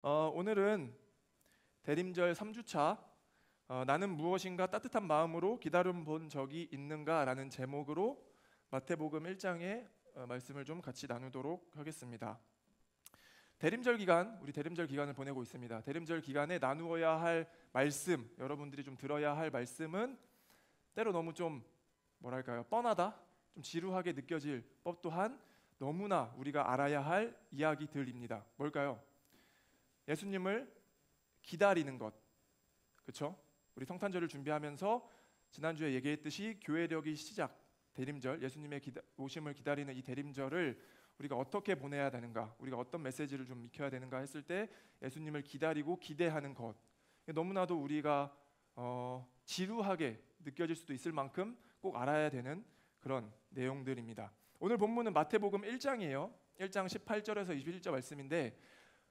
오늘은 대림절 3주차 나는 무엇인가 따뜻한 마음으로 기다려 본 적이 있는가 라는 제목으로 마태복음 1장의 말씀을 좀 같이 나누도록 하겠습니다. 우리 대림절 기간을 보내고 있습니다. 대림절 기간에 나누어야 할 말씀, 여러분들이 좀 들어야 할 말씀은 때로 너무 좀 뻔하다, 좀 지루하게 느껴질 법 또한 너무나 우리가 알아야 할 이야기들입니다. 뭘까요? 예수님을 기다리는 것, 그렇죠? 우리 성탄절을 준비하면서 지난주에 얘기했듯이 교회력이 시작, 대림절, 예수님의 오심을 기다리는 이 대림절을 우리가 어떻게 보내야 되는가, 우리가 어떤 메시지를 좀 익혀야 되는가 했을 때 예수님을 기다리고 기대하는 것, 너무나도 우리가 지루하게 느껴질 수도 있을 만큼 꼭 알아야 되는 그런 내용들입니다. 오늘 본문은 마태복음 1장이에요. 1장 18절에서 21절 말씀인데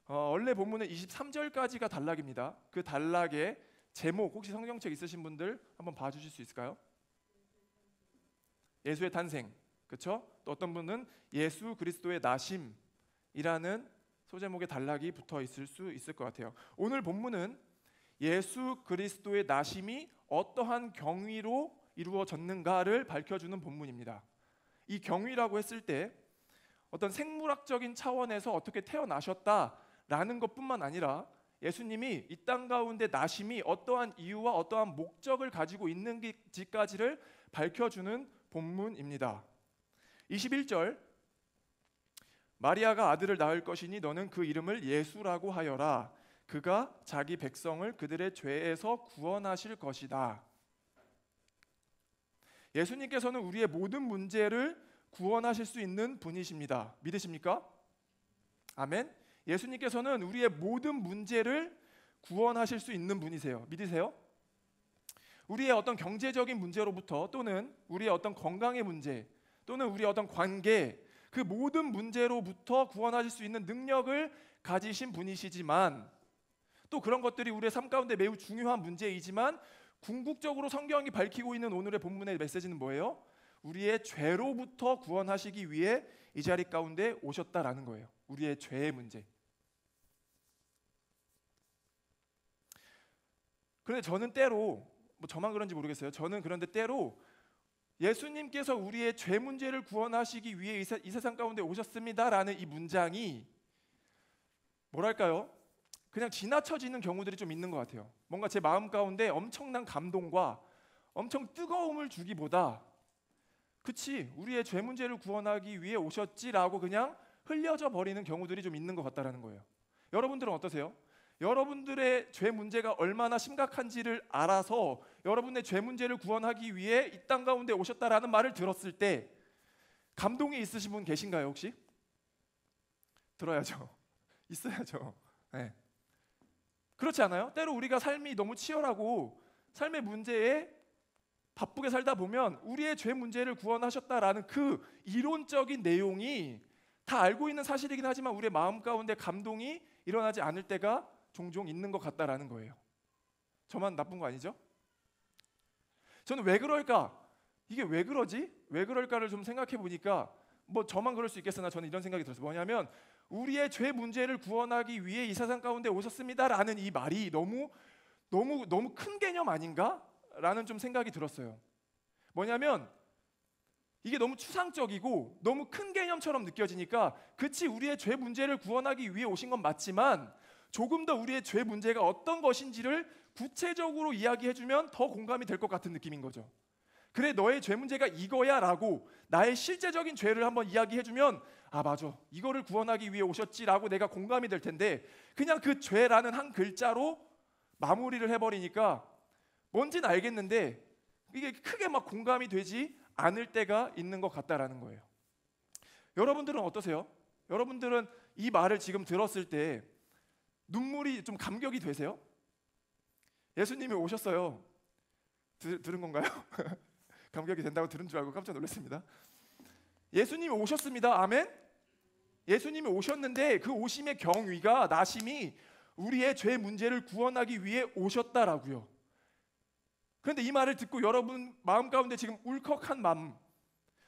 원래 본문은 23절까지가 단락입니다. 그 단락의 제목 혹시 성경책 있으신 분들 한번 봐주실 수 있을까요? 예수의 탄생, 그렇죠? 또 어떤 분은 예수 그리스도의 나심이라는 소제목의 단락이 붙어 있을 수 있을 것 같아요. 오늘 본문은 예수 그리스도의 나심이 어떠한 경위로 이루어졌는가를 밝혀주는 본문입니다. 이 경위라고 했을 때 어떤 생물학적인 차원에서 어떻게 태어나셨다라는 것뿐만 아니라 예수님이 이 땅 가운데 나심이 어떠한 이유와 어떠한 목적을 가지고 있는지까지를 밝혀주는 본문입니다. 21절, 마리아가 아들을 낳을 것이니 너는 그 이름을 예수라고 하여라. 그가 자기 백성을 그들의 죄에서 구원하실 것이다. 예수님께서는 우리의 모든 문제를 구원하실 수 있는 분이십니다. 믿으십니까? 아멘. 예수님께서는 우리의 모든 문제를 구원하실 수 있는 분이세요. 믿으세요? 우리의 어떤 경제적인 문제로부터 또는 우리의 어떤 건강의 문제 또는 우리의 어떤 관계, 그 모든 문제로부터 구원하실 수 있는 능력을 가지신 분이시지만 또 그런 것들이 우리의 삶 가운데 매우 중요한 문제이지만 궁극적으로 성경이 밝히고 있는 오늘의 본문의 메시지는 뭐예요? 우리의 죄로부터 구원하시기 위해 이 자리 가운데 오셨다라는 거예요. 우리의 죄의 문제. 그런데 저는 때로, 저만 그런지 모르겠어요. 저는 그런데 때로 예수님께서 우리의 죄 문제를 구원하시기 위해 이 세상 가운데 오셨습니다라는 이 문장이 그냥 지나쳐지는 경우들이 좀 있는 것 같아요. 뭔가 제 마음 가운데 엄청난 감동과 엄청 뜨거움을 주기보다 그치, 우리의 죄 문제를 구원하기 위해 오셨지라고 그냥 흘려져 버리는 경우들이 좀 있는 것 같다라는 거예요. 여러분들은 어떠세요? 여러분들의 죄 문제가 얼마나 심각한지를 알아서 여러분의 죄 문제를 구원하기 위해 이 땅 가운데 오셨다라는 말을 들었을 때 감동이 있으신 분 계신가요 혹시? 들어야죠. 있어야죠. 네. 그렇지 않아요? 때로 우리가 삶이 너무 치열하고 삶의 문제에 바쁘게 살다 보면 우리의 죄 문제를 구원하셨다라는 그 이론적인 내용이 다 알고 있는 사실이긴 하지만 우리의 마음 가운데 감동이 일어나지 않을 때가 종종 있는 것 같다라는 거예요. 저만 나쁜 거 아니죠? 저는 왜 그럴까? 이게 왜 그러지? 왜 그럴까를 좀 생각해 보니까 저만 그럴 수 있겠으나 저는 이런 생각이 들었어요. 뭐냐면 우리의 죄 문제를 구원하기 위해 이 세상 가운데 오셨습니다라는 이 말이 너무 큰 개념 아닌가? 라는 좀 생각이 들었어요. 뭐냐면 이게 너무 추상적이고 너무 큰 개념처럼 느껴지니까 그치, 우리의 죄 문제를 구원하기 위해 오신 건 맞지만 조금 더 우리의 죄 문제가 어떤 것인지를 구체적으로 이야기해주면 더 공감이 될 것 같은 느낌인 거죠. 그래, 너의 죄 문제가 이거야 라고 나의 실제적인 죄를 한번 이야기해주면 아 맞아, 이거를 구원하기 위해 오셨지라고 내가 공감이 될 텐데 그냥 그 죄라는 한 글자로 마무리를 해버리니까 뭔지는 알겠는데 이게 크게 공감이 되지 않을 때가 있는 것 같다라는 거예요. 여러분들은 어떠세요? 여러분들은 이 말을 지금 들었을 때 눈물이 좀 감격이 되세요? 예수님이 오셨어요. 들은 건가요? 감격이 된다고 들은 줄 알고 깜짝 놀랐습니다. 예수님이 오셨습니다. 아멘? 예수님이 오셨는데 그 오심의 경위가 나심이 우리의 죄 문제를 구원하기 위해 오셨다라고요. 그런데 이 말을 듣고 여러분 마음 가운데 지금 울컥한 마음,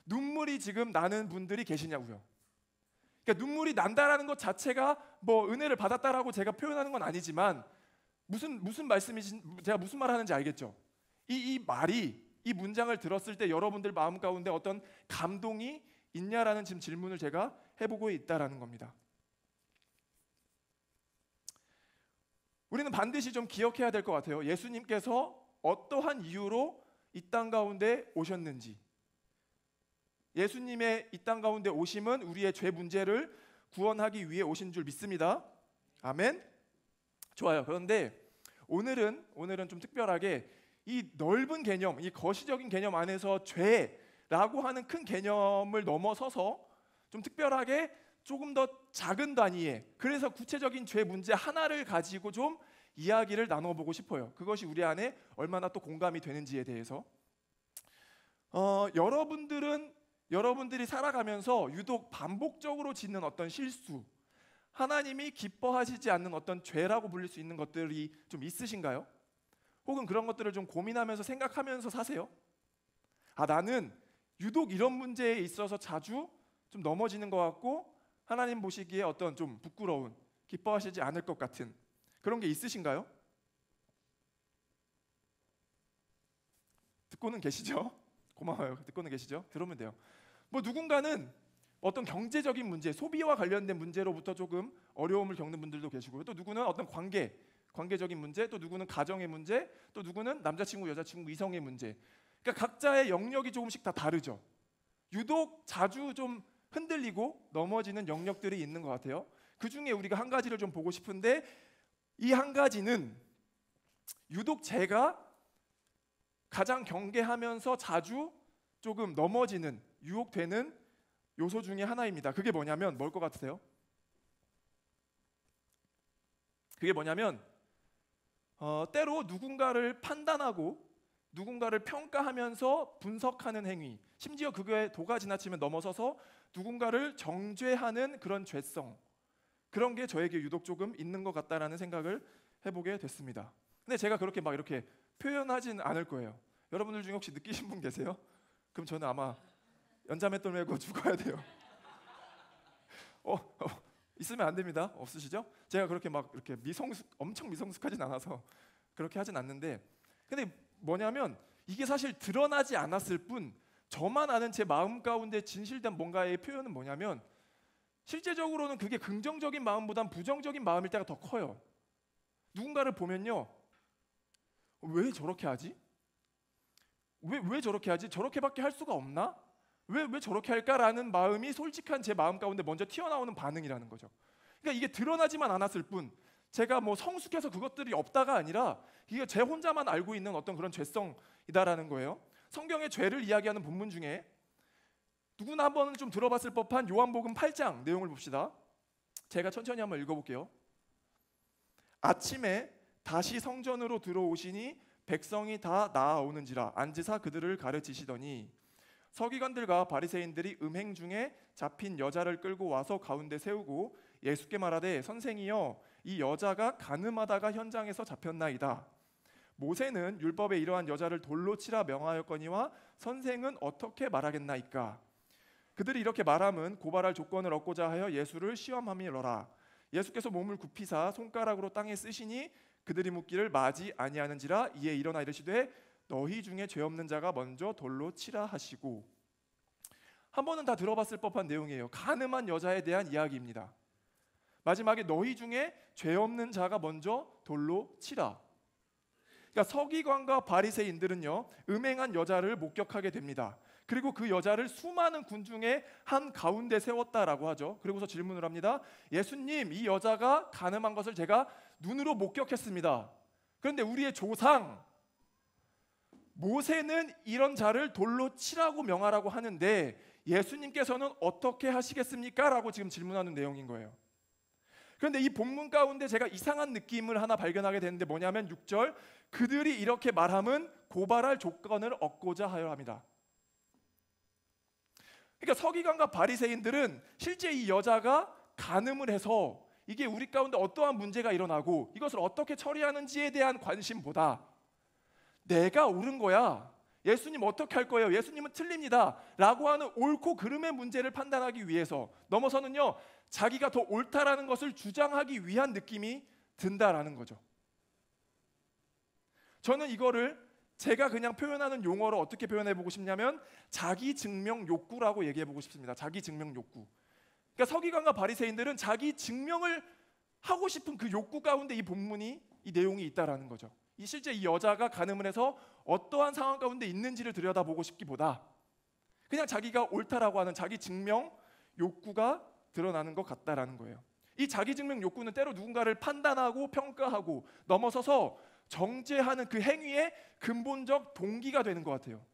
눈물이 지금 나는 분들이 계시냐고요. 그러니까 눈물이 난다라는 것 자체가 뭐 은혜를 받았다라고 제가 표현하는 건 아니지만 무슨 말씀이신, 제가 무슨 말 하는지 알겠죠? 이 말이, 이 문장을 들었을 때 여러분들 마음 가운데 어떤 감동이 있냐라는 지금 질문을 제가 해보고 있다라는 겁니다. 우리는 반드시 좀 기억해야 될 것 같아요. 예수님께서 어떠한 이유로 이 땅 가운데 오셨는지. 예수님의 이 땅 가운데 오심은 우리의 죄 문제를 구원하기 위해 오신 줄 믿습니다. 아멘. 좋아요. 그런데 오늘은 좀 특별하게 이 넓은 개념, 이 거시적인 개념 안에서 죄라고 하는 큰 개념을 넘어서서 좀 특별하게 조금 더 작은 단위의, 그래서 구체적인 죄 문제 하나를 가지고 좀 이야기를 나눠보고 싶어요. 그것이 우리 안에 얼마나 또 공감이 되는지에 대해서. 여러분들이 살아가면서 유독 반복적으로 짓는 어떤 실수, 하나님이 기뻐하시지 않는 어떤 죄라고 불릴 수 있는 것들이 좀 있으신가요? 혹은 그런 것들을 좀 고민하면서 생각하면서 사세요? 나는 유독 이런 문제에 있어서 자주 좀 넘어지는 것 같고 하나님 보시기에 어떤 좀 부끄러운, 기뻐하시지 않을 것 같은 그런 게 있으신가요? 듣고는 계시죠? 고마워요. 듣고는 계시죠? 들으면 돼요. 뭐 누군가는 어떤 경제적인 문제, 소비와 관련된 문제로부터 조금 어려움을 겪는 분들도 계시고요. 또 누구는 어떤 관계적인 문제, 또 누구는 가정의 문제, 또 누구는 남자친구, 여자친구, 이성의 문제. 그러니까 각자의 영역이 조금씩 다 다르죠. 유독 자주 좀 흔들리고 넘어지는 영역들이 있는 것 같아요. 그 중에 우리가 한 가지를 좀 보고 싶은데, 이 한 가지는 유독 제가 가장 경계하면서 자주 조금 넘어지는, 유혹되는 요소 중에 하나입니다. 그게 뭐냐면 뭘 것 같으세요? 그게 뭐냐면 때로 누군가를 판단하고 누군가를 평가하면서 분석하는 행위, 심지어 그게 도가 지나치면 넘어서서 누군가를 정죄하는 그런 죄성, 그런 게 저에게 유독 조금 있는 것 같다라는 생각을 해보게 됐습니다. 근데 제가 그렇게 막 이렇게 표현하진 않을 거예요. 여러분들 중에 혹시 느끼신 분 계세요? 그럼 저는 아마 연자맷돌 메고 죽어야 돼요. 있으면 안 됩니다. 없으시죠? 제가 그렇게 막 이렇게 엄청 미성숙하진 않아서 그렇게 하진 않는데, 근데 뭐냐면 이게 사실 드러나지 않았을 뿐 저만 아는 제 마음 가운데 진실된 뭔가의 표현은 뭐냐면, 실제적으로는 그게 긍정적인 마음보단 부정적인 마음일 때가 더 커요. 누군가를 보면요, 왜 저렇게 하지? 왜 저렇게 하지? 저렇게밖에 할 수가 없나? 왜 저렇게 할까라는 마음이 솔직한 제 마음 가운데 먼저 튀어나오는 반응이라는 거죠. 그러니까 이게 드러나지만 않았을 뿐 제가 뭐 성숙해서 그것들이 없다가 아니라 이게 제 혼자만 알고 있는 어떤 그런 죄성이다라는 거예요. 성경의 죄를 이야기하는 본문 중에 누구나 한 번은 좀 들어봤을 법한 요한복음 8장 내용을 봅시다. 제가 천천히 한번 읽어볼게요. 아침에 다시 성전으로 들어오시니 백성이 다 나아오는지라 앉으사 그들을 가르치시더니 서기관들과 바리새인들이 음행 중에 잡힌 여자를 끌고 와서 가운데 세우고 예수께 말하되 선생이여 이 여자가 간음하다가 현장에서 잡혔나이다. 모세는 율법에 이러한 여자를 돌로 치라 명하였거니와 선생은 어떻게 말하겠나이까. 그들이 이렇게 말함은 고발할 조건을 얻고자 하여 예수를 시험함이로라. 예수께서 몸을 굽히사 손가락으로 땅에 쓰시니 그들이 묻기를 마지 아니하는지라. 이에 일어나 이르시되 너희 중에 죄 없는 자가 먼저 돌로 치라 하시고. 한 번은 다 들어봤을 법한 내용이에요. 간음한 여자에 대한 이야기입니다. 마지막에 너희 중에 죄 없는 자가 먼저 돌로 치라. 그러니까 서기관과 바리새인들은요, 음행한 여자를 목격하게 됩니다. 그리고 그 여자를 수많은 군중의 한 가운데 세웠다라고 하죠. 그리고서 질문을 합니다. 예수님, 이 여자가 간음한 것을 제가 눈으로 목격했습니다. 그런데 우리의 조상 모세는 이런 자를 돌로 치라고 명하라고 하는데 예수님께서는 어떻게 하시겠습니까? 라고 지금 질문하는 내용인 거예요. 그런데 이 본문 가운데 제가 이상한 느낌을 하나 발견하게 되는데 뭐냐면 6절, 그들이 이렇게 말함은 고발할 조건을 얻고자 하여 합니다. 그러니까 서기관과 바리새인들은 실제 이 여자가 간음을 해서 이게 우리 가운데 어떠한 문제가 일어나고 이것을 어떻게 처리하는지에 대한 관심보다 내가 옳은 거야, 예수님 어떻게 할 거예요? 예수님은 틀립니다 라고 하는 옳고 그름의 문제를 판단하기 위해서 넘어서는요, 자기가 더 옳다라는 것을 주장하기 위한 느낌이 든다라는 거죠. 저는 이거를 제가 그냥 표현하는 용어로 어떻게 표현해보고 싶냐면 자기 증명 욕구라고 얘기해보고 싶습니다. 자기 증명 욕구. 그러니까 서기관과 바리새인들은 자기 증명을 하고 싶은 그 욕구 가운데 이 본문이, 이 내용이 있다라는 거죠. 실제 이 여자가 간음을 해서 어떠한 상황 가운데 있는지를 들여다보고 싶기보다 그냥 자기가 옳다라고 하는 자기 증명 욕구가 드러나는 것 같다라는 거예요. 이 자기 증명 욕구는 때로 누군가를 판단하고 평가하고 넘어서서 정죄하는 그 행위의 근본적 동기가 되는 것 같아요.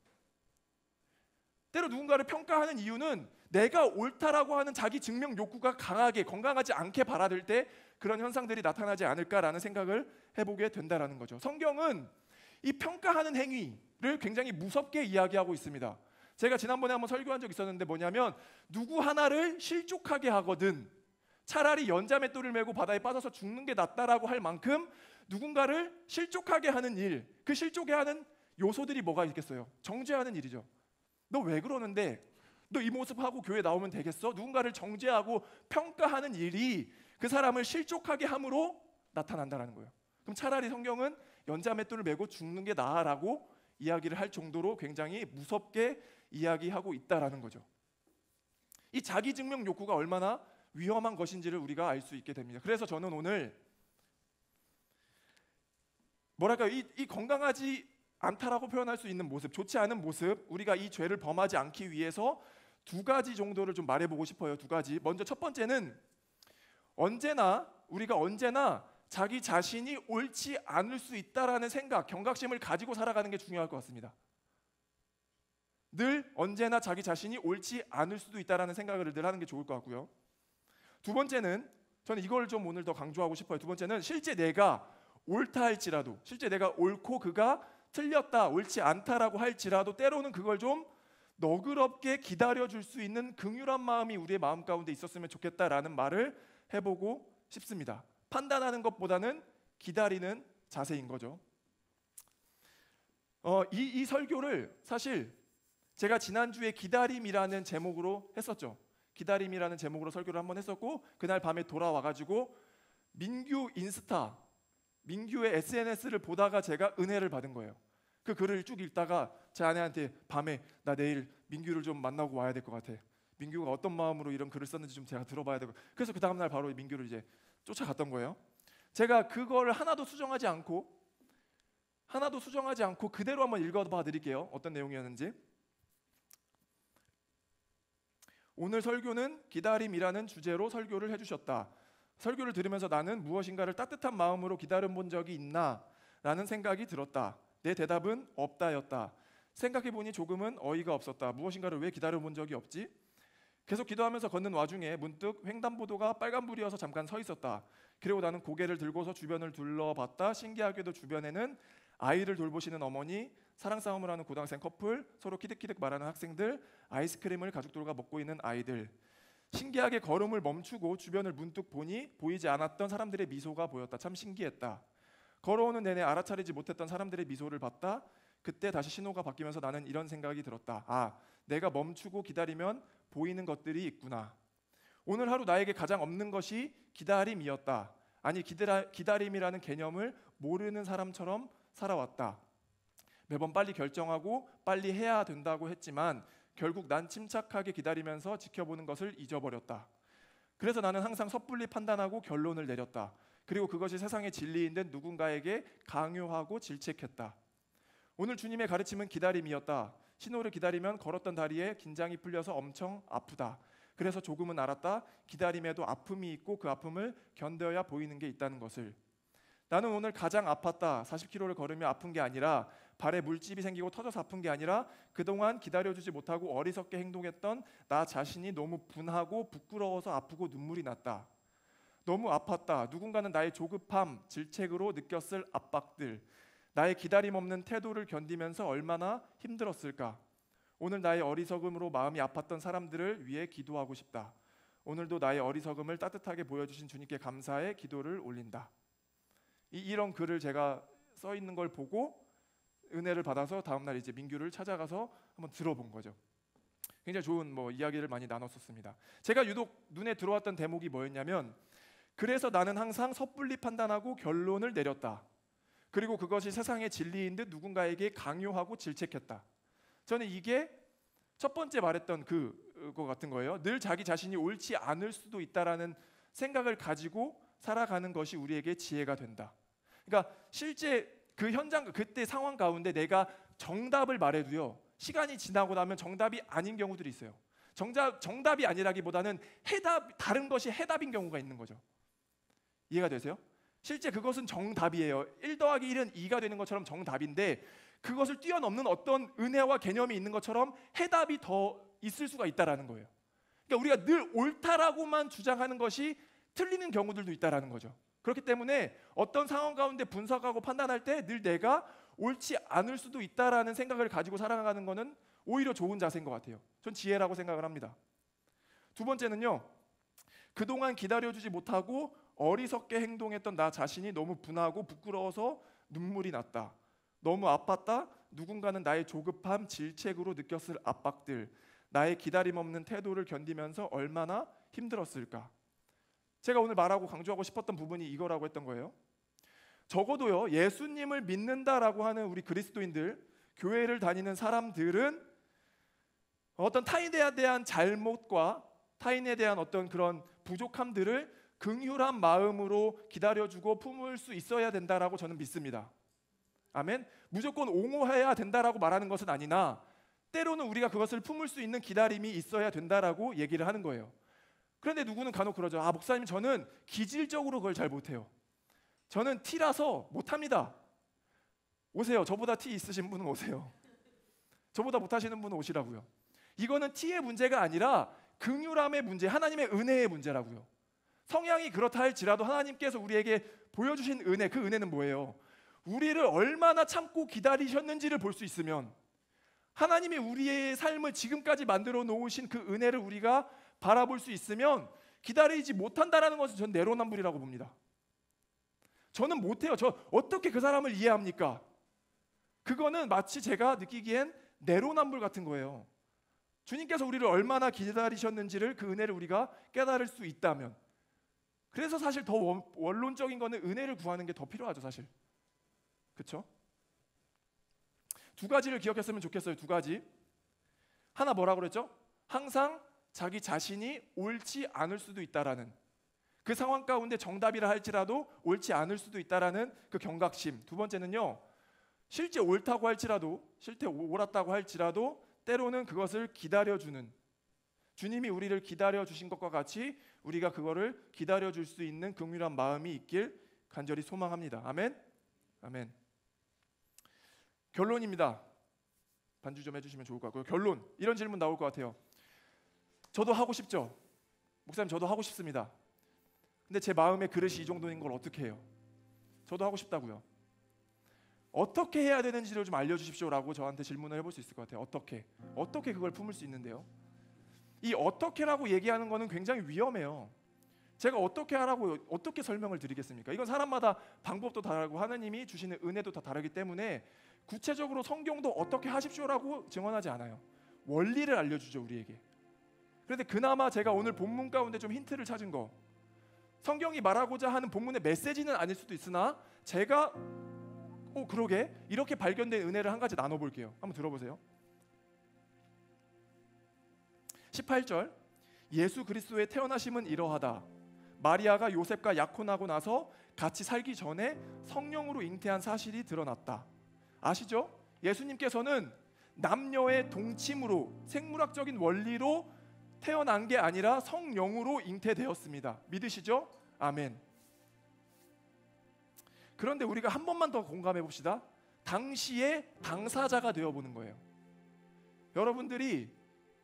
때로 누군가를 평가하는 이유는 내가 옳다라고 하는 자기 증명 욕구가 강하게, 건강하지 않게 발화될 때 그런 현상들이 나타나지 않을까라는 생각을 해보게 된다라는 거죠. 성경은 이 평가하는 행위를 굉장히 무섭게 이야기하고 있습니다. 제가 지난번에 한번 설교한 적 있었는데 뭐냐면 누구 하나를 실족하게 하거든 차라리 연자맷돌을 메고 바다에 빠져서 죽는 게 낫다라고 할 만큼 누군가를 실족하게 하는 일, 그 실족해 하는 요소들이 뭐가 있겠어요? 정죄하는 일이죠. 너 왜 그러는데? 너 이 모습하고 교회 나오면 되겠어? 누군가를 정죄하고 평가하는 일이 그 사람을 실족하게 함으로 나타난다는 거예요. 그럼 차라리 성경은 연자맷돌을 메고 죽는 게 나아라고 이야기를 할 정도로 굉장히 무섭게 이야기하고 있다라는 거죠. 이 자기 증명 욕구가 얼마나 위험한 것인지를 우리가 알 수 있게 됩니다. 그래서 저는 오늘 뭐랄까요, 이 건강하지 않다라고 표현할 수 있는 모습, 좋지 않은 모습, 우리가 이 죄를 범하지 않기 위해서 두 가지 정도를 좀 말해보고 싶어요. 두 가지. 먼저 첫 번째는 우리가 언제나 자기 자신이 옳지 않을 수 있다라는 생각, 경각심을 가지고 살아가는 게 중요할 것 같습니다. 늘 언제나 자기 자신이 옳지 않을 수도 있다라는 생각을 늘 하는 게 좋을 것 같고요. 두 번째는 저는 이걸 좀 오늘 더 강조하고 싶어요. 두 번째는 실제 내가 옳다 할지라도, 실제 내가 옳고 그가 틀렸다, 옳지 않다라고 할지라도 때로는 그걸 좀 너그럽게 기다려줄 수 있는 긍휼한 마음이 우리의 마음 가운데 있었으면 좋겠다라는 말을 해보고 싶습니다. 판단하는 것보다는 기다리는 자세인 거죠. 이 설교를 사실 제가 지난주에 기다림이라는 제목으로 했었죠. 기다림이라는 제목으로 설교를 한번 했었고 그날 밤에 돌아와가지고 민규의 SNS를 보다가 제가 은혜를 받은 거예요. 그 글을 쭉 읽다가 제 아내한테 밤에 나 내일 민규를 좀 만나고 와야 될 것 같아. 민규가 어떤 마음으로 이런 글을 썼는지 좀 제가 들어봐야 되고. 그래서 그 다음날 바로 민규를 이제 쫓아갔던 거예요. 제가 그거를 하나도 수정하지 않고 그대로 한번 읽어봐 드릴게요. 어떤 내용이었는지. 오늘 설교는 기다림이라는 주제로 설교를 해주셨다. 설교를 들으면서 나는 무엇인가를 따뜻한 마음으로 기다려본 적이 있나? 라는 생각이 들었다. 내 대답은 없다였다. 생각해보니 조금은 어이가 없었다. 무엇인가를 왜 기다려본 적이 없지? 계속 기도하면서 걷는 와중에 문득 횡단보도가 빨간불이어서 잠깐 서 있었다. 그리고 나는 고개를 들고서 주변을 둘러봤다. 신기하게도 주변에는 아이를 돌보시는 어머니, 사랑 싸움을 하는 고등학생 커플, 서로 키득키득 말하는 학생들, 아이스크림을 가족들과 먹고 있는 아이들. 신기하게 걸음을 멈추고 주변을 문득 보니 보이지 않았던 사람들의 미소가 보였다. 참 신기했다. 걸어오는 내내 알아차리지 못했던 사람들의 미소를 봤다. 그때 다시 신호가 바뀌면서 나는 이런 생각이 들었다. 아, 내가 멈추고 기다리면 보이는 것들이 있구나. 오늘 하루 나에게 가장 없는 것이 기다림이었다. 아니, 기다림이라는 개념을 모르는 사람처럼 살아왔다. 매번 빨리 결정하고 빨리 해야 된다고 했지만 결국 난 침착하게 기다리면서 지켜보는 것을 잊어버렸다. 그래서 나는 항상 섣불리 판단하고 결론을 내렸다. 그리고 그것이 세상의 진리인 듯 누군가에게 강요하고 질책했다. 오늘 주님의 가르침은 기다림이었다. 신호를 기다리면 걸었던 다리에 긴장이 풀려서 엄청 아프다. 그래서 조금은 알았다. 기다림에도 아픔이 있고 그 아픔을 견뎌야 보이는 게 있다는 것을. 나는 오늘 가장 아팠다. 40km를 걸으며 아픈 게 아니라 발에 물집이 생기고 터져서 아픈 게 아니라 그동안 기다려주지 못하고 어리석게 행동했던 나 자신이 너무 분하고 부끄러워서 아프고 눈물이 났다. 너무 아팠다. 누군가는 나의 조급함, 질책으로 느꼈을 압박들, 나의 기다림 없는 태도를 견디면서 얼마나 힘들었을까. 오늘 나의 어리석음으로 마음이 아팠던 사람들을 위해 기도하고 싶다. 오늘도 나의 어리석음을 따뜻하게 보여주신 주님께 감사의 기도를 올린다. 이런 글을 제가 써 있는 걸 보고 은혜를 받아서 다음날 이제 민규를 찾아가서 한번 들어본 거죠. 굉장히 좋은 이야기를 많이 나눴었습니다. 제가 유독 눈에 들어왔던 대목이 뭐였냐면, 그래서 나는 항상 섣불리 판단하고 결론을 내렸다. 그리고 그것이 세상의 진리인 듯 누군가에게 강요하고 질책했다. 저는 이게 첫 번째 말했던 그거 같은 거예요. 늘 자기 자신이 옳지 않을 수도 있다라는 생각을 가지고 살아가는 것이 우리에게 지혜가 된다. 그러니까 실제 그 현장, 그때 상황 가운데 내가 정답을 말해도요, 시간이 지나고 나면 정답이 아닌 경우들이 있어요. 정답이 아니라기보다는 다른 것이 해답인 경우가 있는 거죠. 이해가 되세요? 실제 그것은 정답이에요. 1 더하기 1은 2가 되는 것처럼 정답인데, 그것을 뛰어넘는 어떤 은혜와 개념이 있는 것처럼 해답이 더 있을 수가 있다라는 거예요. 그러니까 우리가 늘 옳다라고만 주장하는 것이 틀리는 경우들도 있다라는 거죠. 그렇기 때문에 어떤 상황 가운데 분석하고 판단할 때 늘 내가 옳지 않을 수도 있다라는 생각을 가지고 살아가는 것은 오히려 좋은 자세인 것 같아요. 전 지혜라고 생각을 합니다. 두 번째는요, 그동안 기다려주지 못하고 어리석게 행동했던 나 자신이 너무 분하고 부끄러워서 눈물이 났다. 너무 아팠다. 누군가는 나의 조급함, 질책으로 느꼈을 압박들, 나의 기다림 없는 태도를 견디면서 얼마나 힘들었을까. 제가 오늘 말하고 강조하고 싶었던 부분이 이거라고 했던 거예요. 적어도요, 예수님을 믿는다라고 하는 우리 그리스도인들, 교회를 다니는 사람들은 어떤 타인에 대한 잘못과 타인에 대한 어떤 그런 부족함들을 긍휼한 마음으로 기다려주고 품을 수 있어야 된다라고 저는 믿습니다. 아멘. 무조건 옹호해야 된다라고 말하는 것은 아니나, 때로는 우리가 그것을 품을 수 있는 기다림이 있어야 된다라고 얘기를 하는 거예요. 그런데 누구는 간혹 그러죠. 목사님, 저는 기질적으로 그걸 잘 못해요. 저는 T라서 못합니다. 오세요. 저보다 T 있으신 분은 오세요. 저보다 못하시는 분은 오시라고요. 이거는 T의 문제가 아니라 긍휼함의 문제, 하나님의 은혜의 문제라고요. 성향이 그렇다 할지라도 하나님께서 우리에게 보여주신 은혜, 그 은혜는 뭐예요? 우리를 얼마나 참고 기다리셨는지를 볼 수 있으면, 하나님이 우리의 삶을 지금까지 만들어 놓으신 그 은혜를 우리가 바라볼 수 있으면, 기다리지 못한다라는 것은 전 내로남불이라고 봅니다. 저는 못해요. 저 어떻게 그 사람을 이해합니까? 그거는 마치 제가 느끼기엔 내로남불 같은 거예요. 주님께서 우리를 얼마나 기다리셨는지를, 그 은혜를 우리가 깨달을 수 있다면, 그래서 사실 더 원론적인 거는 은혜를 구하는 게 더 필요하죠, 사실. 그렇죠? 두 가지를 기억했으면 좋겠어요. 두 가지. 하나 뭐라고 그랬죠? 항상 자기 자신이 옳지 않을 수도 있다라는, 그 상황 가운데 정답이라 할지라도 옳지 않을 수도 있다라는 그 경각심. 두 번째는요, 실제 옳다고 할지라도, 실제 옳았다고 할지라도 때로는 그것을 기다려주는, 주님이 우리를 기다려주신 것과 같이 우리가 그거를 기다려줄 수 있는 긍휼한 마음이 있길 간절히 소망합니다. 아멘? 아멘. 결론입니다. 반주 좀 해주시면 좋을 것 같고요. 결론, 이런 질문 나올 것 같아요. 저도 하고 싶죠? 목사님, 저도 하고 싶습니다. 근데 제 마음의 그릇이 이 정도인 걸 어떻게 해요? 저도 하고 싶다고요. 어떻게 해야 되는지를 좀 알려주십시오라고 저한테 질문을 해볼 수 있을 것 같아요. 어떻게 그걸 품을 수 있는데요? 이 어떻게라고 얘기하는 거는 굉장히 위험해요. 제가 어떻게 하라고 어떻게 설명을 드리겠습니까? 이건 사람마다 방법도 다르고 하나님이 주시는 은혜도 다 다르기 때문에 구체적으로 성경도 어떻게 하십시오라고 증언하지 않아요. 원리를 알려주죠, 우리에게. 그런데 그나마 제가 오늘 본문 가운데 좀 힌트를 찾은 거, 성경이 말하고자 하는 본문의 메시지는 아닐 수도 있으나 제가 그러게 이렇게 발견된 은혜를 한 가지 나눠볼게요. 한번 들어보세요. 18절, 예수 그리스도의 태어나심은 이러하다. 마리아가 요셉과 약혼하고 나서 같이 살기 전에 성령으로 잉태한 사실이 드러났다. 아시죠? 예수님께서는 남녀의 동침으로, 생물학적인 원리로 태어난 게 아니라 성령으로 잉태되었습니다. 믿으시죠? 아멘. 그런데 우리가 한 번만 더 공감해 봅시다. 당시의 당사자가 되어보는 거예요. 여러분들이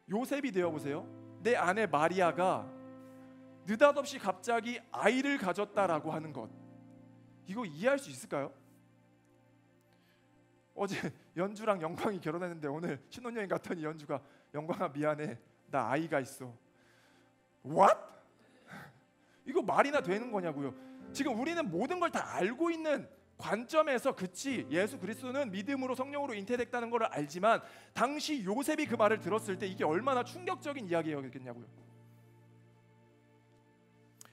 요셉이 되어보세요. 내 아내 마리아가 느닷없이 갑자기 아이를 가졌다라고 하는 것, 이거 이해할 수 있을까요? 어제 연주랑 영광이 결혼했는데 오늘 신혼여행 갔더니 연주가, 영광아 미안해, 나 아이가 있어. What? 이거 말이나 되는 거냐고요. 지금 우리는 모든 걸 다 알고 있는 관점에서 그치 예수 그리스도는 믿음으로 성령으로 잉태됐다는 걸 알지만 당시 요셉이 그 말을 들었을 때 이게 얼마나 충격적인 이야기였겠냐고요.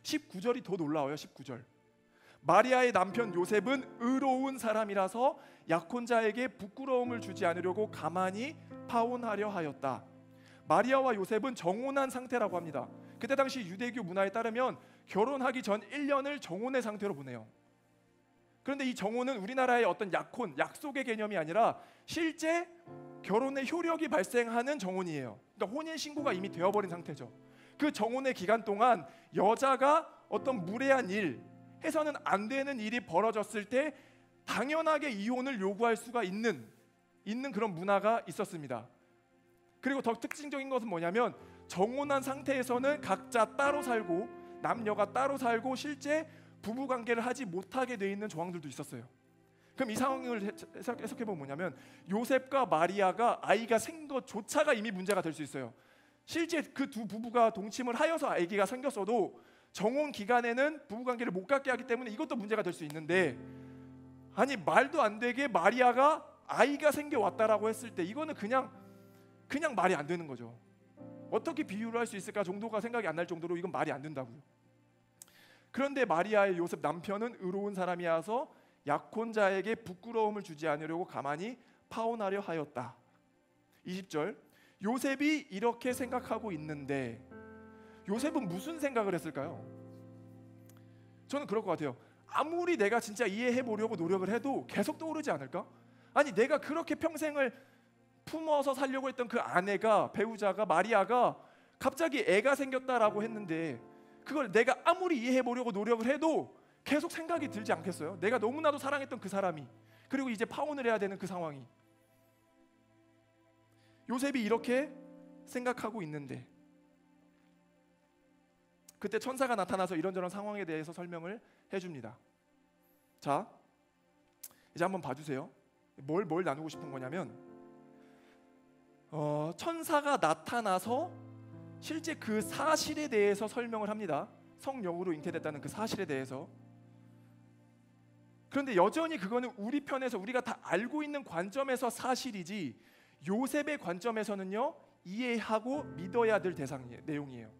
19절이 더 놀라워요. 19절. 마리아의 남편 요셉은 의로운 사람이라서 약혼자에게 부끄러움을 주지 않으려고 가만히 파혼하려 하였다. 마리아와 요셉은 정혼한 상태라고 합니다. 그때 당시 유대교 문화에 따르면 결혼하기 전 1년을 정혼의 상태로 보내요. 그런데 이 정혼은 우리나라의 어떤 약혼, 약속의 개념이 아니라 실제 결혼의 효력이 발생하는 정혼이에요. 그러니까 혼인 신고가 이미 되어버린 상태죠. 그 정혼의 기간 동안 여자가 어떤 무례한 일, 해서는 안 되는 일이 벌어졌을 때 당연하게 이혼을 요구할 수가 있는 그런 문화가 있었습니다. 그리고 더 특징적인 것은 뭐냐면 정혼한 상태에서는 각자 따로 살고 남녀가 따로 살고 실제 부부 관계를 하지 못하게 돼 있는 조항들도 있었어요. 그럼 이 상황을 해석해 보면 뭐냐면 요셉과 마리아가 아이가 생긴 것조차가 이미 문제가 될 수 있어요. 실제 그 두 부부가 동침을 하여서 아기가 생겼어도 정혼 기간에는 부부 관계를 못 갖게 하기 때문에 이것도 문제가 될 수 있는데, 아니 말도 안 되게 마리아가 아이가 생겨 왔다라고 했을 때 이거는 그냥 말이 안 되는 거죠. 어떻게 비유를 할 수 있을까 정도가 생각이 안 날 정도로 이건 말이 안 된다고요. 그런데 마리아의 요셉 남편은 의로운 사람이어서 약혼자에게 부끄러움을 주지 않으려고 가만히 파혼하려 하였다. 20절. 요셉이 이렇게 생각하고 있는데 요셉은 무슨 생각을 했을까요? 저는 그럴 것 같아요. 아무리 내가 진짜 이해해 보려고 노력을 해도 계속 떠오르지 않을까? 아니 내가 그렇게 평생을 품어서 살려고 했던 그 아내가, 배우자가, 마리아가 갑자기 애가 생겼다라고 했는데 그걸 내가 아무리 이해해 보려고 노력을 해도 계속 생각이 들지 않겠어요? 내가 너무나도 사랑했던 그 사람이, 그리고 이제 파혼을 해야 되는 그 상황이. 요셉이 이렇게 생각하고 있는데 그때 천사가 나타나서 이런저런 상황에 대해서 설명을 해줍니다. 자, 이제 한번 봐주세요. 뭘 나누고 싶은 거냐면 천사가 나타나서 실제 그 사실에 대해서 설명을 합니다. 성령으로 잉태됐다는 그 사실에 대해서. 그런데 여전히 그거는 우리 편에서 우리가 다 알고 있는 관점에서 사실이지 요셉의 관점에서는요 이해하고 믿어야 될 내용이에요.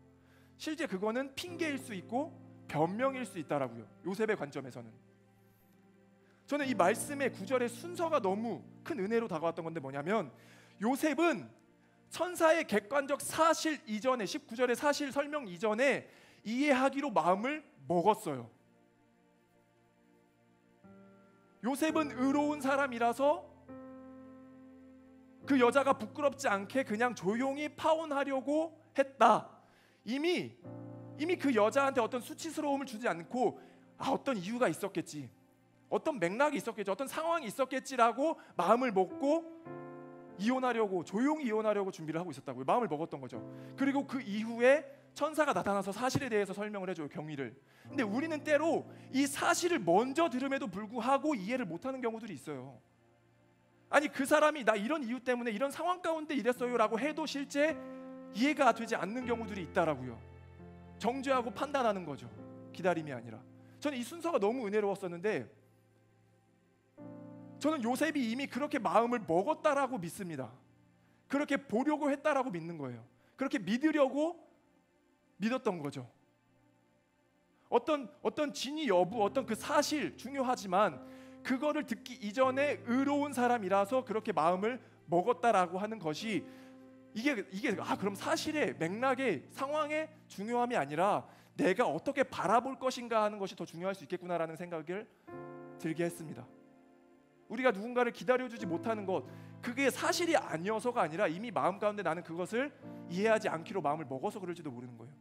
실제 그거는 핑계일 수 있고 변명일 수 있다라고요. 요셉의 관점에서는. 저는 이 말씀의 구절의 순서가 너무 큰 은혜로 다가왔던 건데 뭐냐면 요셉은 천사의 객관적 사실 이전에 19절의 사실 설명 이전에 이해하기로 마음을 먹었어요. 요셉은 의로운 사람이라서 그 여자가 부끄럽지 않게 그냥 조용히 파혼하려고 했다. 이미 그 여자한테 어떤 수치스러움을 주지 않고 어떤 이유가 있었겠지, 어떤 맥락이 있었겠지, 어떤 상황이 있었겠지라고 마음을 먹고 조용히 이혼하려고 준비를 하고 있었다고요. 마음을 먹었던 거죠. 그리고 그 이후에 천사가 나타나서 사실에 대해서 설명을 해줘요. 경위를. 근데 우리는 때로 이 사실을 먼저 들음에도 불구하고 이해를 못하는 경우들이 있어요. 아니 그 사람이 나 이런 이유 때문에 이런 상황 가운데 이랬어요 라고 해도 실제 이해가 되지 않는 경우들이 있다라고요. 정죄하고 판단하는 거죠. 기다림이 아니라. 저는 이 순서가 너무 은혜로웠었는데 저는 요셉이 이미 그렇게 마음을 먹었다라고 믿습니다. 그렇게 보려고 했다라고 믿는 거예요. 그렇게 믿으려고 믿었던 거죠. 어떤 진위 여부, 어떤 그 사실 중요하지만 그거를 듣기 이전에 의로운 사람이라서 그렇게 마음을 먹었다라고 하는 것이 이게 그럼 사실의 맥락의 상황의 중요함이 아니라 내가 어떻게 바라볼 것인가 하는 것이 더 중요할 수 있겠구나라는 생각을 들게 했습니다. 우리가 누군가를 기다려주지 못하는 것, 그게 사실이 아니어서가 아니라 이미 마음 가운데 나는 그것을 이해하지 않기로 마음을 먹어서 그럴지도 모르는 거예요.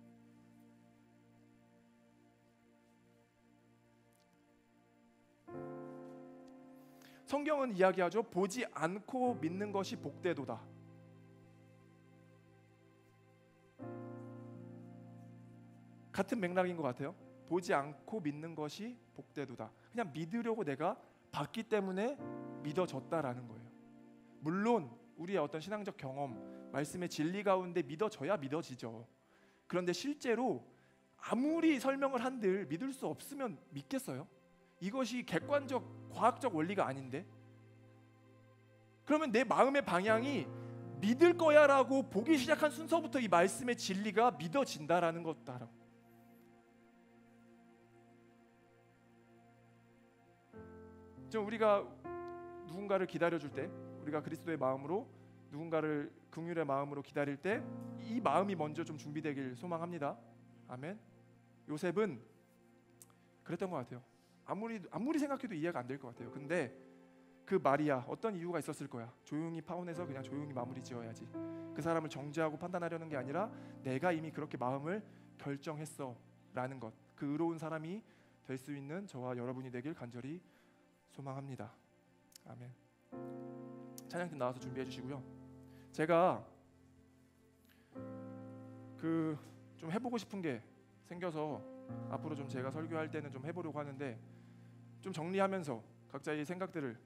성경은 이야기하죠. 보지 않고 믿는 것이 복되도다. 같은 맥락인 것 같아요. 보지 않고 믿는 것이 복되도다. 그냥 믿으려고 내가 봤기 때문에 믿어졌다라는 거예요. 물론 우리의 어떤 신앙적 경험, 말씀의 진리 가운데 믿어져야 믿어지죠. 그런데 실제로 아무리 설명을 한들 믿을 수 없으면 믿겠어요? 이것이 객관적 과학적 원리가 아닌데? 그러면 내 마음의 방향이 믿을 거야라고 보기 시작한 순서부터 이 말씀의 진리가 믿어진다라는 것다라고. 좀 우리가 누군가를 기다려줄 때, 우리가 그리스도의 마음으로 누군가를 긍휼의 마음으로 기다릴 때 이 마음이 먼저 좀 준비되길 소망합니다. 아멘. 요셉은 그랬던 것 같아요. 아무리 생각해도 이해가 안 될 것 같아요. 근데 그 마리아, 어떤 이유가 있었을 거야. 조용히 파혼해서 그냥 조용히 마무리 지어야지. 그 사람을 정죄하고 판단하려는 게 아니라 내가 이미 그렇게 마음을 결정했어 라는 것, 그 의로운 사람이 될 수 있는 저와 여러분이 되길 간절히 소망합니다. 아멘. 찬양팀 나와서 준비해 주시고요. 제가 좀 해보고 싶은 게 생겨서 앞으로 좀 제가 설교할 때는 좀 해보려고 하는데, 좀 정리하면서 각자의 생각들을,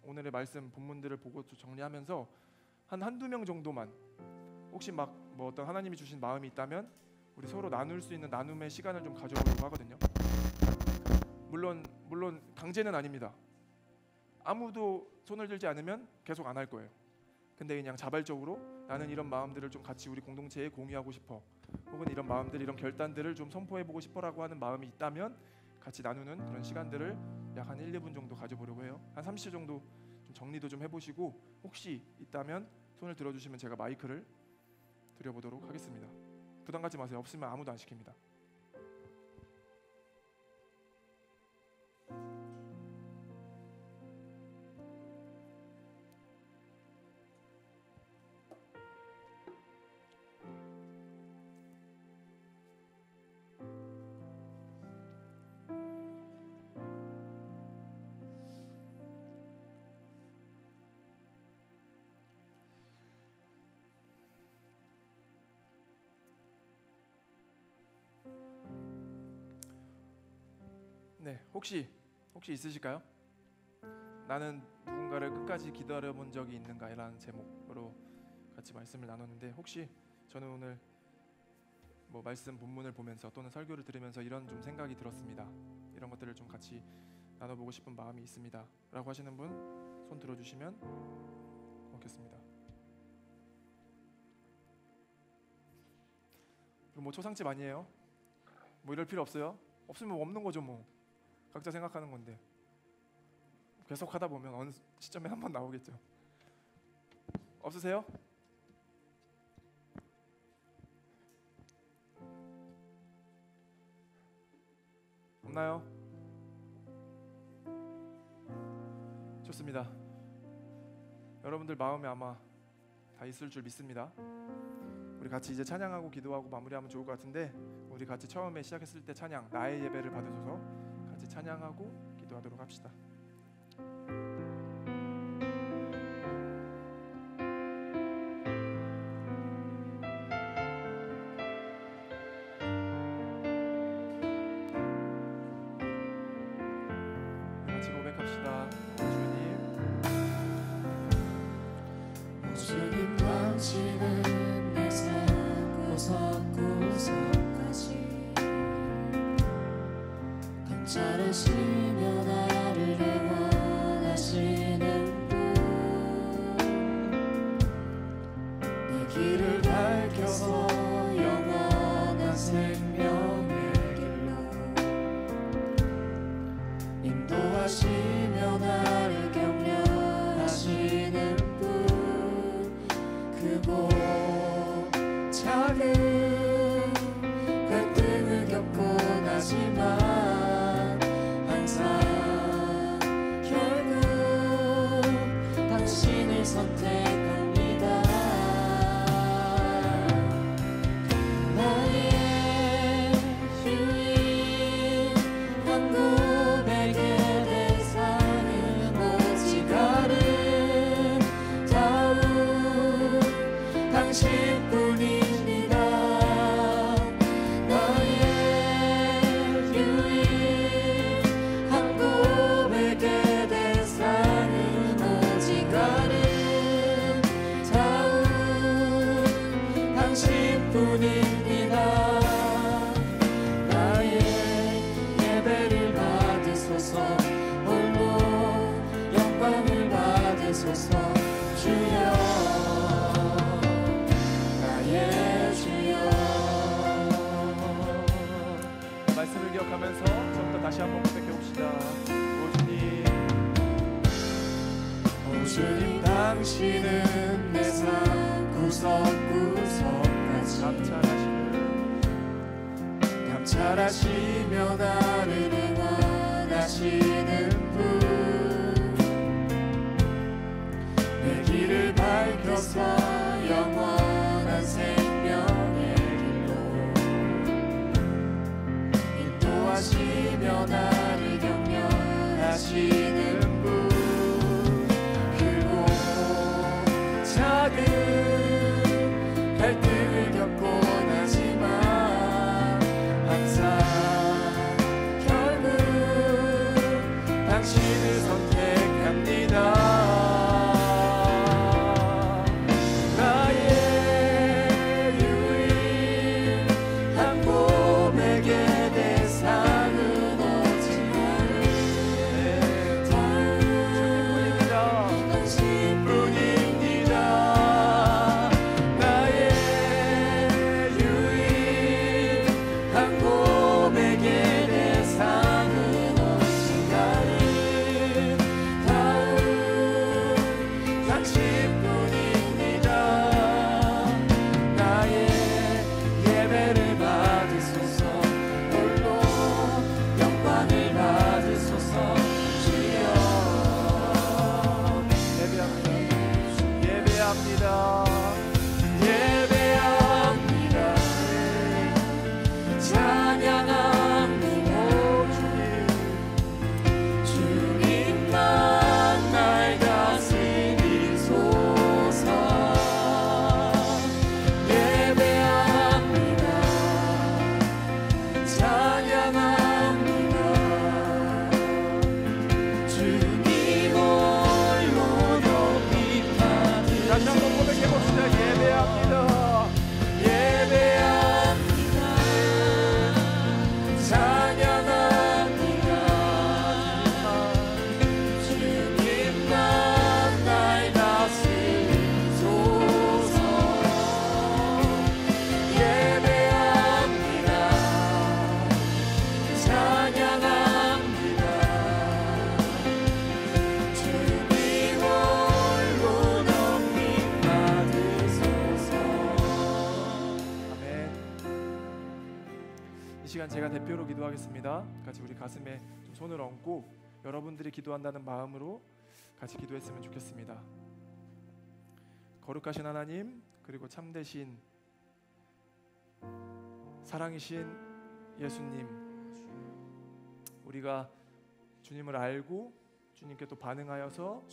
오늘의 말씀 본문들을 보고 좀 정리하면서 한두 명 정도만, 혹시 막 뭐 어떤 하나님이 주신 마음이 있다면 우리 서로 나눌 수 있는 나눔의 시간을 좀 가져보려고 하거든요. 물론 강제는 아닙니다. 아무도 손을 들지 않으면 계속 안 할 거예요. 근데 그냥 자발적으로 나는 이런 마음들을 좀 같이 우리 공동체에 공유하고 싶어, 혹은 이런 마음들, 이런 결단들을 좀 선포해보고 싶어라고 하는 마음이 있다면 같이 나누는 그런 시간들을 약 한 1, 2분 정도 가져보려고 해요. 한 30초 정도 좀 정리도 좀 해보시고, 혹시 있다면 손을 들어주시면 제가 마이크를 드려보도록 하겠습니다. 부담 갖지 마세요. 없으면 아무도 안 시킵니다. 네, 혹시 있으실까요? 나는 누군가를 끝까지 기다려본 적이 있는가라는 제목으로 같이 말씀을 나눴는데, 혹시 저는 오늘 뭐 말씀 본문을 보면서 또는 설교를 들으면서 이런 좀 생각이 들었습니다, 이런 것들을 좀 같이 나눠보고 싶은 마음이 있습니다 라고 하시는 분 손 들어주시면 고맙겠습니다. 뭐 초상집 아니에요? 뭐 이럴 필요 없어요. 없으면 없는 거죠. 뭐 각자 생각하는 건데 계속 하다 보면 어느 시점에 한번 나오겠죠. 없으세요? 없나요? 좋습니다. 여러분들 마음에 아마 다 있을 줄 믿습니다. 우리 같이 이제 찬양하고 기도하고 마무리하면 좋을 것 같은데, 우리 같이 처음에 시작했을 때 찬양, 나의 예배를 받으소서, 같이 찬양하고 기도하도록 합시다. 같이 고백합시다. 주님 넘치는 내 삶 구석구석까지 감찰하시며 나를 애원하시는 분, 내 길을 밝혀서 영원한 생명의 길로 인도하시며 나를 격려하시는 분, 크고 작은 갈등을 겪고 나지만 항상 결국 당신을 선택합니다. 나의 유일한 고백의 대상은 오직 아름다운 주님 당신은 내 삶 구석구석까지 감찰하시며 나를 응원하시는 분 내 길을 밝혀서 영원한 생명의 길로 인도하시며 나를 격려하시는 분 크고 작은 갈등을 겪곤 하지만 항상 결국 당신을 선택합니다. 제가 대표로 기도하겠습니다. 같이 우리 가슴에 좀 손을 얹고 여러분들이 기도한다는 마음으로 같이 기도했으면 좋겠습니다. 거룩하신 하나님, 그리고 참되신 사랑이신 예수님, 우리가 주님을 알고 주님께 또 반응하여서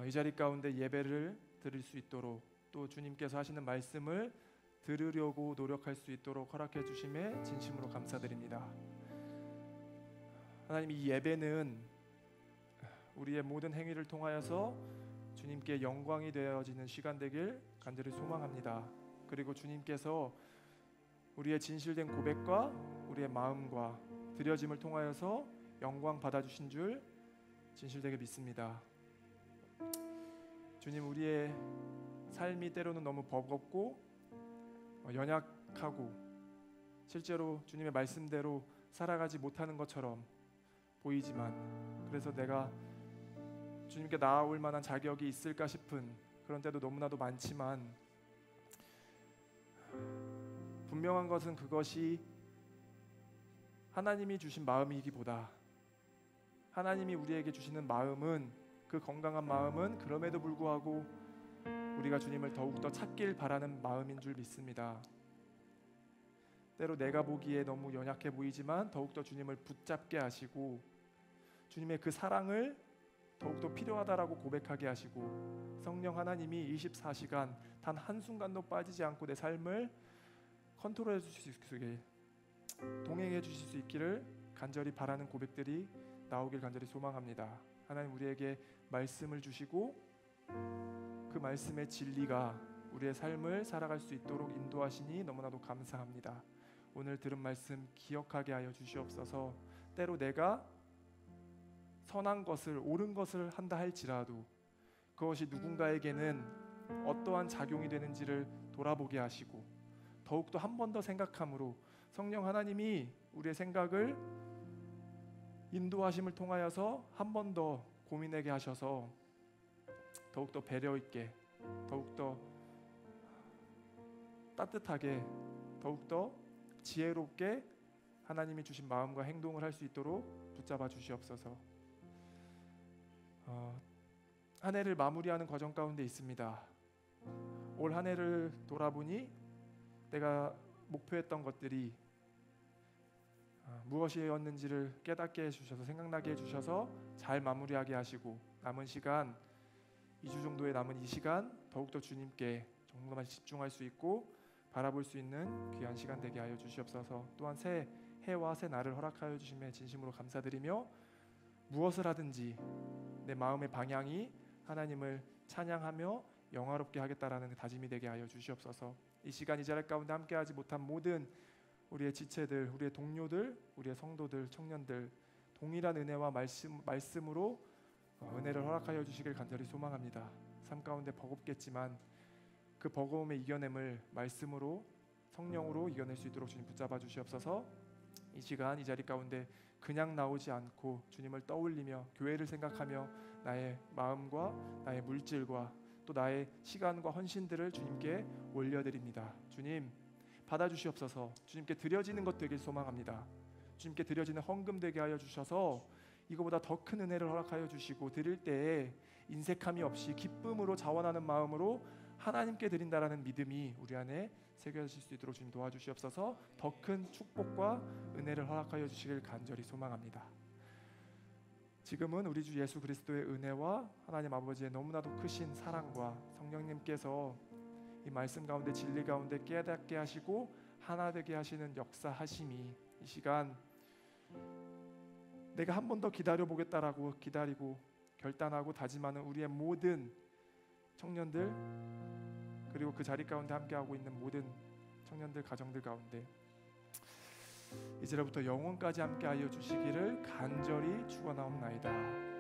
이 자리 가운데 예배를 드릴 수 있도록, 또 주님께서 하시는 말씀을 들으려고 노력할 수 있도록 허락해 주심에 진심으로 감사드립니다. 하나님, 이 예배는 우리의 모든 행위를 통하여서 주님께 영광이 되어지는 시간 되길 간절히 소망합니다. 그리고 주님께서 우리의 진실된 고백과 우리의 마음과 드려짐을 통하여서 영광 받아주신 줄 진실되게 믿습니다. 주님, 우리의 삶이 때로는 너무 버겁고 연약하고 실제로 주님의 말씀대로 살아가지 못하는 것처럼 보이지만, 그래서 내가 주님께 나아올 만한 자격이 있을까 싶은 그런 때도 너무나도 많지만, 분명한 것은 그것이 하나님이 주신 마음이기보다 하나님이 우리에게 주시는 마음은, 그 건강한 마음은 그럼에도 불구하고 우리가 주님을 더욱더 찾길 바라는 마음인 줄 믿습니다. 때로 내가 보기에 너무 연약해 보이지만 더욱더 주님을 붙잡게 하시고 주님의 그 사랑을 더욱더 필요하다라고 고백하게 하시고, 성령 하나님이 24시간 단 한순간도 빠지지 않고 내 삶을 컨트롤해 주실 수 있게, 동행해 주실 수 있기를 간절히 바라는 고백들이 나오길 간절히 소망합니다. 하나님, 우리에게 말씀을 주시고 그 말씀의 진리가 우리의 삶을 살아갈 수 있도록 인도하시니 너무나도 감사합니다. 오늘 들은 말씀 기억하게 하여 주시옵소서. 때로 내가 선한 것을, 옳은 것을 한다 할지라도 그것이 누군가에게는 어떠한 작용이 되는지를 돌아보게 하시고, 더욱더 한 번 더 생각함으로 성령 하나님이 우리의 생각을 인도하심을 통하여서 한 번 더 고민하게 하셔서 더욱더 배려 있게, 더욱더 따뜻하게, 더욱더 지혜롭게 하나님이 주신 마음과 행동을 할 수 있도록 붙잡아 주시옵소서. 한 해를 마무리하는 과정 가운데 있습니다. 올 한 해를 돌아보니 내가 목표했던 것들이 무엇이었는지를 깨닫게 해주셔서, 생각나게 해주셔서 잘 마무리하게 하시고, 남은 시간 2주 정도의 남은 이 시간 더욱더 주님께 정말 집중할 수 있고 바라볼 수 있는 귀한 시간 되게 하여 주시옵소서. 또한 새 해와 새 날을 허락하여 주심에 진심으로 감사드리며, 무엇을 하든지 내 마음의 방향이 하나님을 찬양하며 영화롭게 하겠다라는 다짐이 되게 하여 주시옵소서. 이 시간 이 자리 가운데 함께하지 못한 모든 우리의 지체들, 우리의 동료들, 우리의 성도들, 청년들, 동일한 은혜와 말씀으로 은혜를 허락하여 주시길 간절히 소망합니다. 삶 가운데 버겁겠지만 그 버거움의 이겨냄을 말씀으로, 성령으로 이겨낼 수 있도록 주님 붙잡아 주시옵소서. 이 시간 이 자리 가운데 그냥 나오지 않고 주님을 떠올리며 교회를 생각하며 나의 마음과 나의 물질과 또 나의 시간과 헌신들을 주님께 올려드립니다. 주님 받아주시옵소서. 주님께 드려지는 것 되길 소망합니다. 주님께 드려지는 헌금 되게 하여 주셔서 이거보다 더 큰 은혜를 허락하여 주시고, 드릴 때에 인색함이 없이 기쁨으로 자원하는 마음으로 하나님께 드린다라는 믿음이 우리 안에 새겨질 수 있도록 주님 도와주시옵소서. 더 큰 축복과 은혜를 허락하여 주시길 간절히 소망합니다. 지금은 우리 주 예수 그리스도의 은혜와 하나님 아버지의 너무나도 크신 사랑과 성령님께서 이 말씀 가운데, 진리 가운데 깨닫게 하시고 하나 되게 하시는 역사하심이 이 시간 내가 한 번 더 기다려보겠다라고 기다리고 결단하고 다짐하는 우리의 모든 청년들, 그리고 그 자리 가운데 함께하고 있는 모든 청년들, 가정들 가운데 이제로부터 영원까지 함께하여 주시기를 간절히 축원하옵나이다.